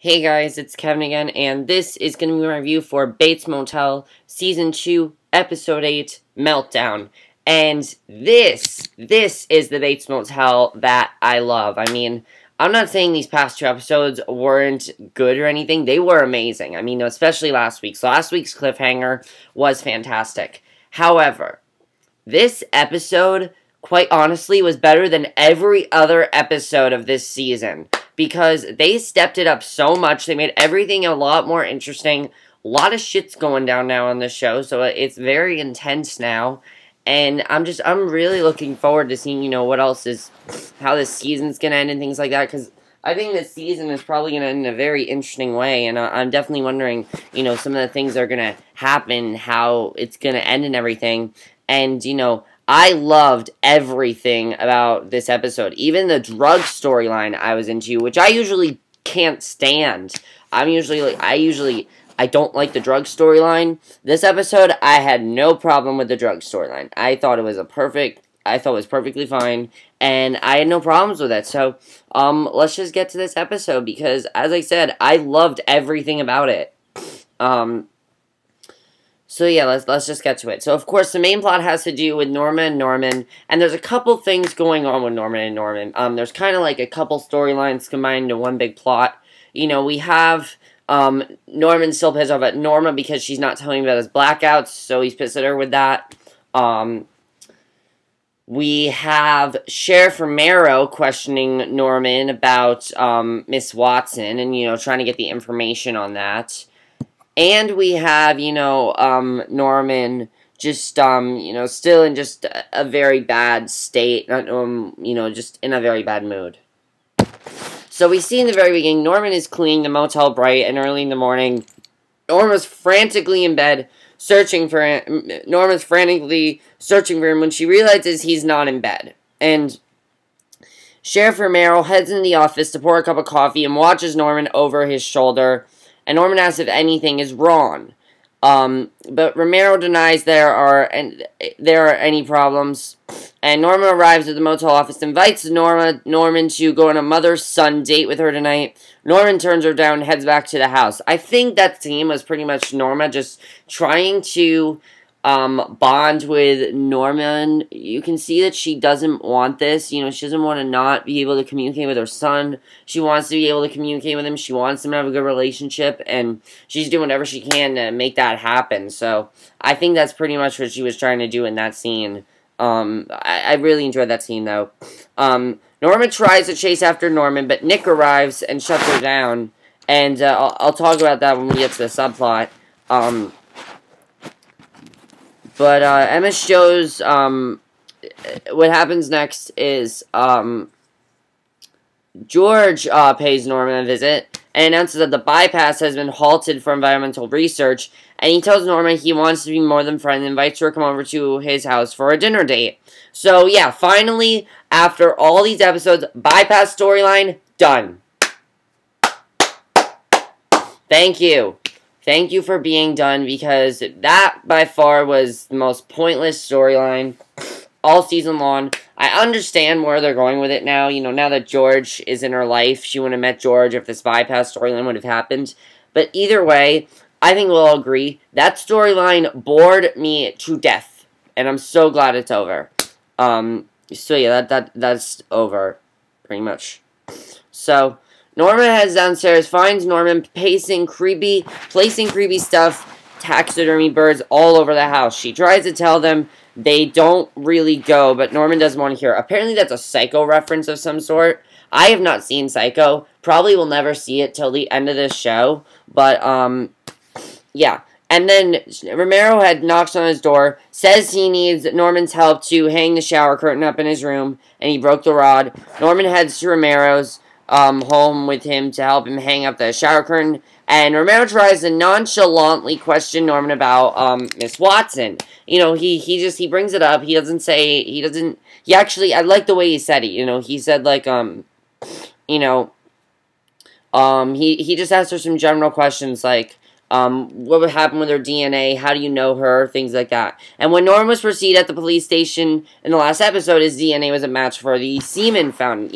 Hey guys, it's Kevin again, and this is going to be my review for Bates Motel, Season 2, Episode 8, Meltdown. And this is the Bates Motel that I love. I mean, I'm not saying these past two episodes weren't good or anything. They were amazing. I mean, especially last week. So last week's cliffhanger was fantastic. However, this episode, quite honestly, was better than every other episode of this season. Because they stepped it up so much. They made everything a lot more interesting. A lot of shit's going down now on the show, so it's very intense now. And I'm really looking forward to seeing, what else how this season's gonna end and things like that. Because I think this season is probably gonna end in a very interesting way. And I'm definitely wondering, some of the things that are gonna happen, how it's gonna end and everything. And, I loved everything about this episode. Even the drug storyline I was into, which I usually can't stand. I don't like the drug storyline. This episode, I had no problem with the drug storyline. I thought it was perfectly fine, and I had no problems with it. So, let's just get to this episode, because, as I said, I loved everything about it. So yeah, let's just get to it. So of course the main plot has to do with Norma and Norman, and there's a couple things going on with Norma and Norman. There's kind of like a couple storylines combined into one big plot. We have Norman still pissed off at Norma because she's not telling him about his blackouts, so he's pissed at her with that. We have Sheriff Romero questioning Norman about Ms.Watson and trying to get the information on that. And we have, Norman just, still in just a very bad state, just in a very bad mood. So we see in the very beginning, Norman is cleaning the motel bright and early in the morning. Norma's frantically in bed, searching for him. Norma's frantically searching for him when she realizes he's not in bed. And Sheriff Romero heads into the office to pour a cup of coffee and watches Norman over his shoulder. And Norman asks if anything is wrong. But Romero denies there are any problems. And Norma arrives at the motel office, invites Norman to go on a mother-son date with her tonight. Norman turns her down and heads back to the house. I think that scene was pretty much Norma just trying to bond with Norman. You can see that she doesn't want this. She doesn't want to not be able to communicate with her son. She wants to be able to communicate with him. She wants them to have a good relationship, and she's doing whatever she can to make that happen. So I think that's pretty much what she was trying to do in that scene. I really enjoyed that scene, though. Norma tries to chase after Norman, but Nick arrives and shuts her down. And I'll talk about that when we get to the subplot. But Emma shows what happens next is George pays Norma a visit and announces that the bypass has been halted for environmental research, and he tells Norma he wants to be more than friends and invites her to come over to his house for a dinner date. So yeah, finally, after all these episodes, bypass storyline done. Thank you. Thank you for being done, because that, by far, was the most pointless storyline all season long. I understand where they're going with it now. Now that George is in her life, she wouldn't have met George if this bypass storyline would have happened. But either way, I think we'll all agree, that storyline bored me to death. And I'm so glad it's over. So yeah, that's over, pretty much. So Norma heads downstairs, finds Norman placing creepy stuff, taxidermy birds all over the house. She tries to tell them they don't really go, but Norman doesn't want to hear. Apparently that's a Psycho reference of some sort. I have not seen Psycho. Probably will never see it till the end of this show. But, yeah. And then Romero knocks on his door, says he needs Norman's help to hang the shower curtain up in his room, and he broke the rod. Norman heads to Romero's home with him to help him hang up the shower curtain, and Romero tries to nonchalantly question Norman about Ms.Watson. He brings it up. He actually, I like the way he said it. He said like he just asked her some general questions like what would happen with her DNA, how do you know her, things like that. And when Norm was proceeded at the police station in the last episode, his DNA was a match for the semen found,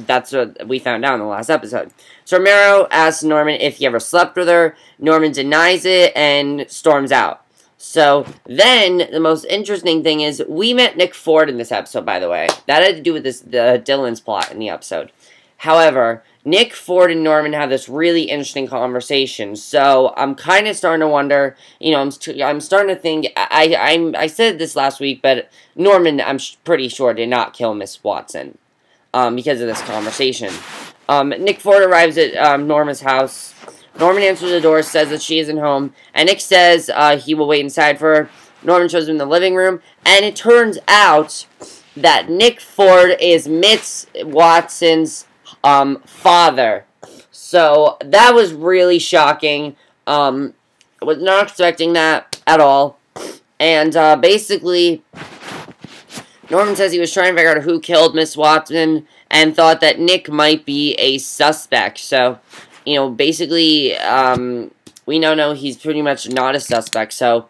that's what we found out in the last episode. So Romero asks Norman if he ever slept with her. Norman denies it and storms out. So, then, the most interesting thing is, we met Nick Ford in this episode, by the way. That had to do with the Dylan's plot in the episode. However, Nick Ford and Norman have this really interesting conversation. So, I'm kind of starting to wonder, I'm starting to think, I said this last week, but Norman, I'm pretty sure, did not kill Miss Watson. Because of this conversation. Nick Ford arrives at Norma's house. Norman answers the door, says that she isn't home, and Nick says he will wait inside for her. Norman shows him the living room, and it turns out that Nick Ford is Miss Watson's father. So, that was really shocking. I was not expecting that at all. And, basically, Norman says he was trying to figure out who killed Miss Watson, and thought that Nick might be a suspect. So, basically, we now know he's pretty much not a suspect, so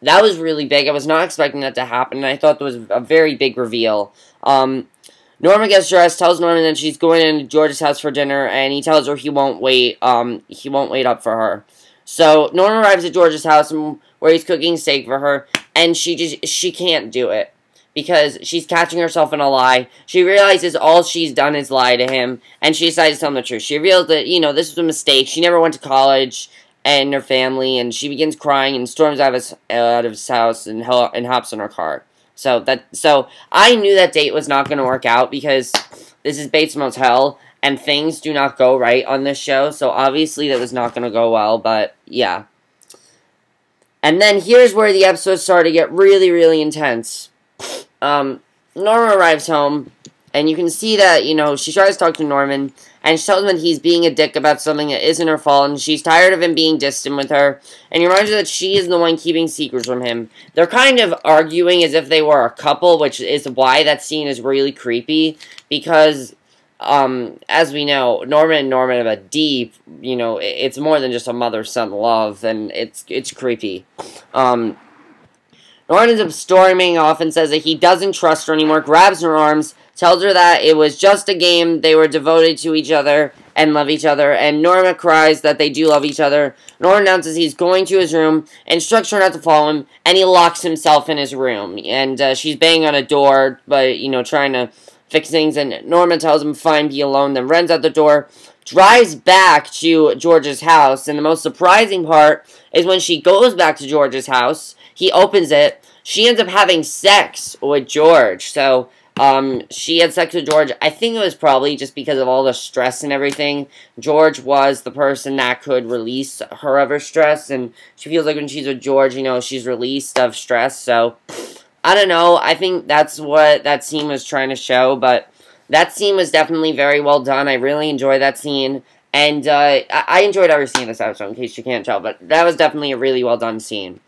that was really big. I was not expecting that to happen, and I thought that was a very big reveal. Norma gets dressed, tells Norman that she's going into George's house for dinner, and he tells her he won't wait up for her. So, Norma arrives at George's house, where he's cooking steak for her, and she can't do it. Because she's catching herself in a lie. She realizes all she's done is lie to him, and she decides to tell him the truth. She reveals that, this was a mistake. She never went to college, and her family, and she begins crying and storms out of his house and hops in her car. So I knew that date was not going to work out, because this is Bates Motel, and things do not go right on this show, so obviously that was not going to go well, but yeah. And then here's where the episode started to get really, really intense. Norma arrives home, and you can see that, she tries to talk to Norman, and she tells him that he's being a dick about something that isn't her fault, and she's tired of him being distant with her, and he reminds her that she is the one keeping secrets from him. They're kind of arguing as if they were a couple, which is why that scene is really creepy, because, as we know, Norma and Norman have a deep, it's more than just a mother-son love, and it's creepy. Norman ends up storming off and says that he doesn't trust her anymore, grabs her arms, tells her that it was just a game, they were devoted to each other and love each other, and Norma cries that they do love each other. Norman announces he's going to his room, instructs her not to follow him, and he locks himself in his room. And she's banging on a door, but, trying to fix things, and Norma tells him fine, be alone, then runs out the door, drives back to George's house, and the most surprising part is when she goes back to George's house, he opens it, she ends up having sex with George. So, she had sex with George. I think it was probably just because of all the stress and everything. George was the person that could release her of her stress, and she feels like when she's with George, she's released of stress. So, I don't know. I think that's what that scene was trying to show, but that scene was definitely very well done. I really enjoyed that scene, and I enjoyed every scene in this episode, in case you can't tell, but that was definitely a really well done scene.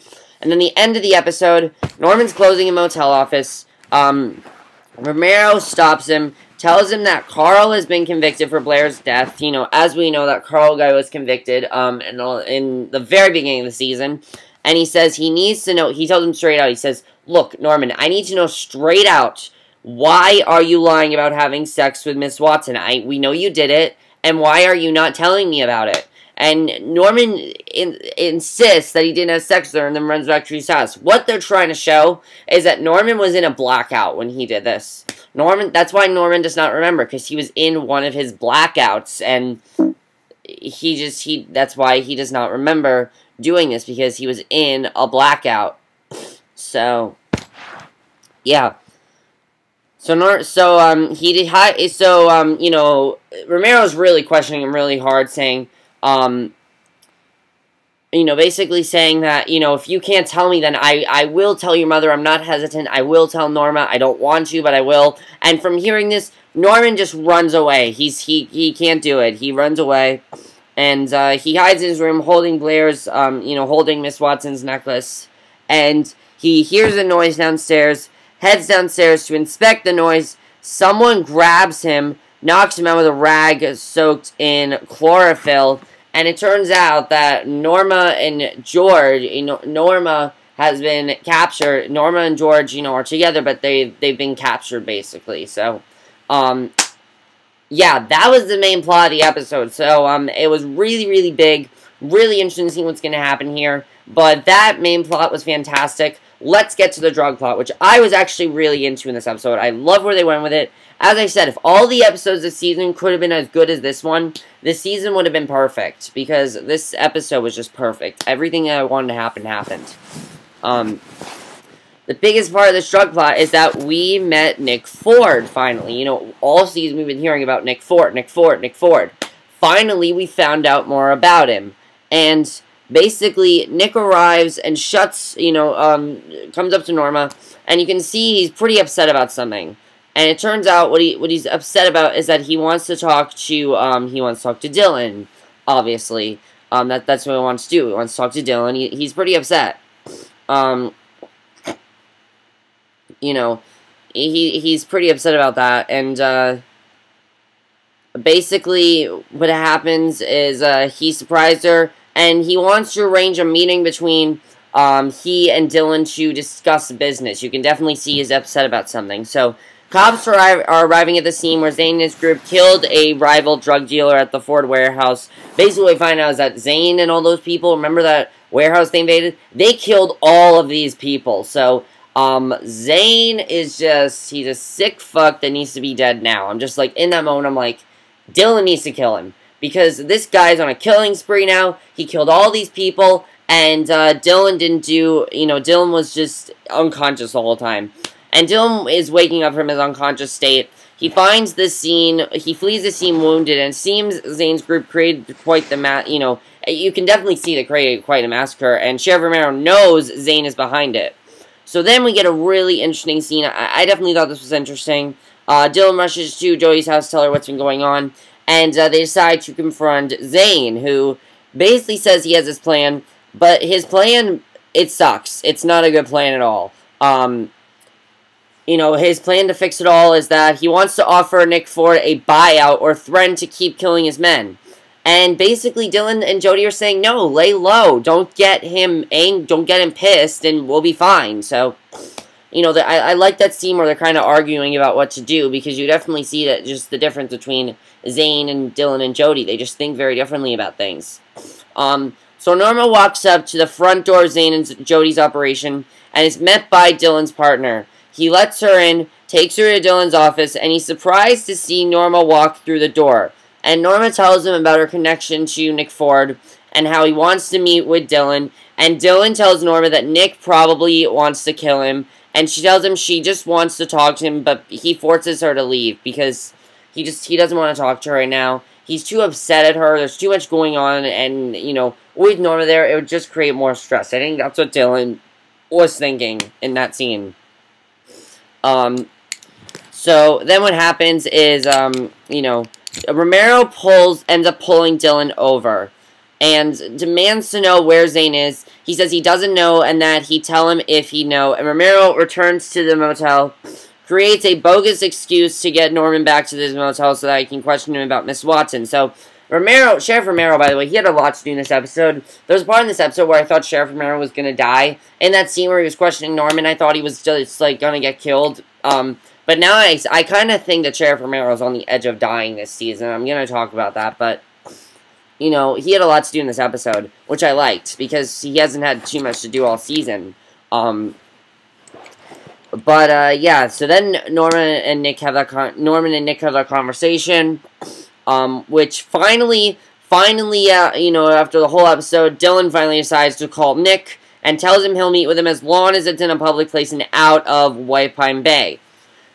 And then the end of the episode, Norman's closing a motel office. Romero stops him, tells him that Carl has been convicted for Blair's death. As we know, that Carl guy was convicted in the very beginning of the season. And he says he needs to know, he tells him straight out, he says, look, Norman, I need to know straight out, why are you lying about having sex with Miss Watson? We know you did it, and why are you not telling me about it? And Norman insists that he didn't have sex with her and then runs back to his house. What they're trying to show is that Norman was in a blackout when he did this. That's why Norman does not remember, because he was in one of his blackouts, and that's why he does not remember doing this, because he was in a blackout. So, yeah. Romero's really questioning him really hard, saying, basically saying that, if you can't tell me, then I will tell your mother. I'm not hesitant. I will tell Norma. I don't want to, but I will. And from hearing this, Norman just runs away. He can't do it. He runs away. And, he hides in his room holding Blair's, holding Miss Watson's necklace. And he hears a noise downstairs, heads downstairs to inspect the noise. Someone grabs him, knocks him out with a rag soaked in chlorophyll, And it turns out that Norma and George, Norma has been captured. Norma and George, are together, but they've been captured, basically. So, yeah, that was the main plot of the episode. So, it was really, really big. Really interesting to see what's going to happen here. But that main plot was fantastic. Let's get to the drug plot, which I was actually really into in this episode. I love where they went with it. As I said, if all the episodes this season could have been as good as this one, this season would have been perfect. Because this episode was just perfect. Everything that I wanted to happen, happened. The biggest part of this drug plot is that we met Nick Ford, finally. All season we've been hearing about Nick Ford, Nick Ford, Nick Ford. Finally, we found out more about him. And basically, Nick arrives and comes up to Norma, and you can see he's pretty upset about something. And it turns out what he's upset about is that he wants to talk to Dylan, obviously. That's what he wants to do. He wants to talk to Dylan. He's pretty upset. He's pretty upset about that, and basically what happens is he surprised her, and he wants to arrange a meeting between he and Dylan to discuss business. You can definitely see he's upset about something. So, cops are arriving at the scene where Zane and his group killed a rival drug dealer at the Ford warehouse. Basically, what we find out is that Zane and all those people, remember that warehouse they invaded? They killed all of these people. So, Zane is he's a sick fuck that needs to be dead now. I'm just like, in that moment, I'm like, Dylan needs to kill him. Because this guy's on a killing spree now. He killed all these people, and Dylan didn't do, Dylan was just unconscious the whole time. And Dylan is waking up from his unconscious state. He finds the scene, he flees the scene wounded, and it seems Zane's group created quite the, you can definitely see they created quite a massacre, and Sheriff Romero knows Zane is behind it. So then we get a really interesting scene. I definitely thought this was interesting. Dylan rushes to Jody's house to tell her what's been going on, and they decide to confront Zane, who basically says he has this plan, but his plan, it sucks. It's not a good plan at all. His plan to fix it all is that he wants to offer Nick Ford a buyout or threaten to keep killing his men. And basically, Dylan and Jody are saying, no, lay low. Don't get him pissed, and we'll be fine. So, I like that scene where they're kind of arguing about what to do, because you definitely see that just the difference between Zane and Dylan and Jody. They just think very differently about things. So Norma walks up to the front door of Zane and Jody's operation, and is met by Dylan's partner. He lets her in, takes her to Dylan's office, and he's surprised to see Norma walk through the door. And Norma tells him about her connection to Nick Ford, and how he wants to meet with Dylan. And Dylan tells Norma that Nick probably wants to kill him, and she tells him she just wants to talk to him, but he forces her to leave, because he doesn't want to talk to her right now. He's too upset at her, there's too much going on, and, with Norma there, it would just create more stress. I think that's what Dylan was thinking in that scene. So then what happens is, Romero ends up pulling Dylan over, and demands to know where Zane is. He says he doesn't know, and that he tell him if he know, and Romero returns to the motel, creates a bogus excuse to get Norman back to this motel so that he can question him about Ms.Watson. So, Sheriff Romero, by the way, he had a lot to do in this episode. There was a part in this episode where I thought Sheriff Romero was going to die. In that scene where he was questioning Norman, I thought he was just, going to get killed. But now I kind of think that Sheriff Romero is on the edge of dying this season. I'm going to talk about that, but, he had a lot to do in this episode, which I liked, because he hasn't had too much to do all season. Yeah, so then Norman and Nick have that conversation, which finally, after the whole episode, Dylan finally decides to call Nick and tells him he'll meet with him as long as it's in a public place and out of White Pine Bay.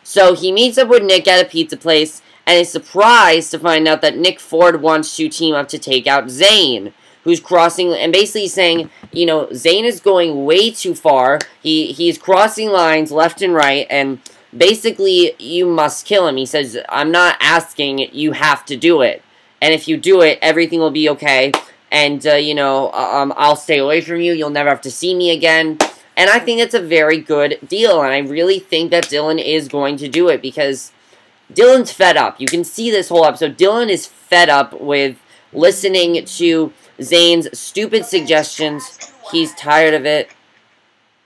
So he meets up with Nick at a pizza place and is surprised to find out that Nick Ford wants to team up to take out Zane, who's crossing, and basically saying, Zane is going way too far. He's crossing lines left and right, and basically, you must kill him. He says, I'm not asking, you have to do it. And if you do it, everything will be okay. And, I'll stay away from you. You'll never have to see me again. And I think it's a very good deal. And I really think that Dylan is going to do it, because Dylan's fed up. You can see this whole episode. Dylan is fed up with listening to Zane's stupid suggestions. He's tired of it.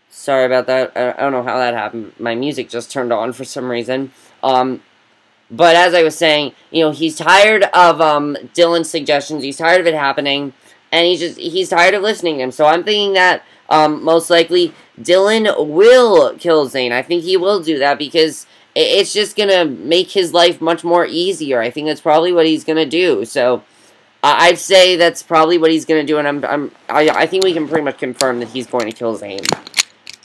Sorry about that. I don't know how that happened. My music just turned on for some reason. But as I was saying, you know, he's tired of Dylan's suggestions. He's tired of it happening, and he's tired of listening to him. So I'm thinking that most likely Dylan will kill Zane. I think he will do that because it's just gonna make his life much more easier. I think that's probably what he's gonna do. So I'd say that's probably what he's gonna do, and I think we can pretty much confirm that he's going to kill Zane.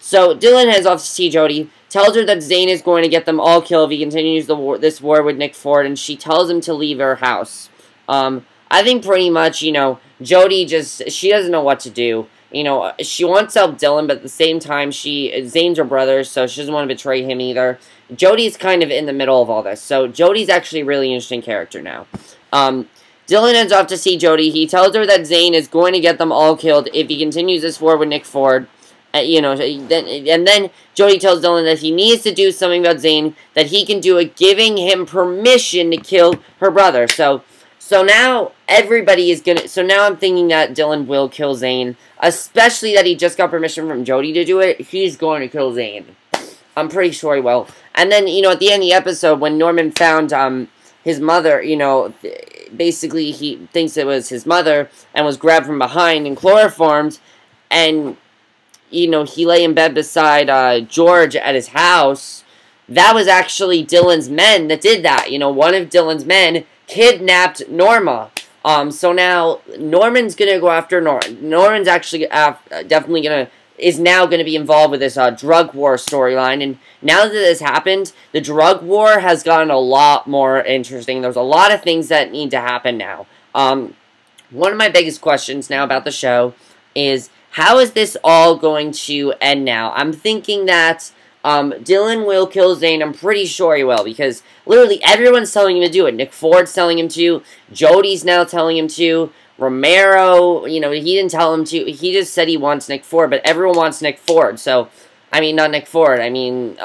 So Dylan heads off to see Jody, tells her that Zane is going to get them all killed if he continues this war with Nick Ford, and she tells him to leave her house. I think pretty much, you know, Jody she doesn't know what to do. You know, she wants to help Dylan, but at the same time, Zane's her brother, so she doesn't want to betray him either. Jody's kind of in the middle of all this, so Jody's actually a really interesting character now. Dylan heads off to see Jody. He tells her that Zane is going to get them all killed if he continues this war with Nick Ford. You know, then Jody tells Dylan that he needs to do something about Zane, that he can do it, giving him permission to kill her brother. So now everybody is gonna. So now I'm thinking that Dylan will kill Zane, especially that he just got permission from Jody to do it. He's going to kill Zane. I'm pretty sure he will. And then, you know, at the end of the episode, when Norman found his mother, you know, basically he thinks it was his mother and was grabbed from behind and chloroformed, and you know, he lay in bed beside George at his house. That was actually Dylan's men that did that. You know, one of Dylan's men kidnapped Norma. So now Norman's gonna go after Norman's actually definitely is now gonna be involved with this drug war storyline. And now that this happened, the drug war has gotten a lot more interesting. There's a lot of things that need to happen now. One of my biggest questions now about the show is, how is this all going to end now? I'm thinking that Dylan will kill Zane. I'm pretty sure he will, because literally everyone's telling him to do it. Nick Ford's telling him to. Jody's now telling him to. Romero, you know, he didn't tell him to. He just said he wants Nick Ford, but everyone wants Nick Ford. So, I mean, not Nick Ford. I mean,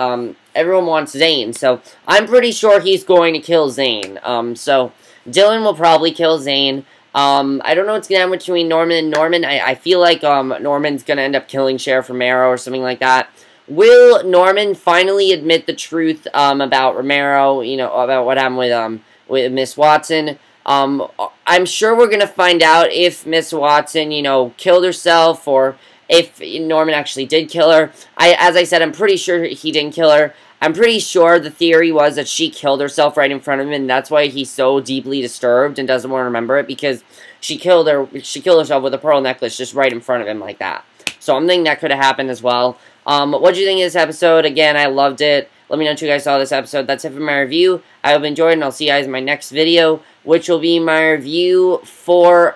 everyone wants Zane. So, I'm pretty sure he's going to kill Zane. So, Dylan will probably kill Zane. I don't know what's going to happen between Norman and Norman. I feel like Norman's going to end up killing Sheriff Romero or something like that. Will Norman finally admit the truth about Romero, you know, about what happened with Ms. Watson? I'm sure we're going to find out if Ms. Watson, you know, killed herself, or if Norman actually did kill her. As I said, I'm pretty sure he didn't kill her. I'm pretty sure the theory was that she killed herself right in front of him, and that's why he's so deeply disturbed and doesn't want to remember it, because she killed herself with a pearl necklace just right in front of him like that. So I'm thinking that could have happened as well. What do you think of this episode? Again, I loved it. Let me know if you guys saw this episode. That's it for my review. I hope you enjoyed, and I'll see you guys in my next video, which will be my review for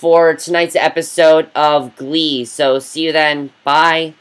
tonight's episode of Glee. So see you then. Bye.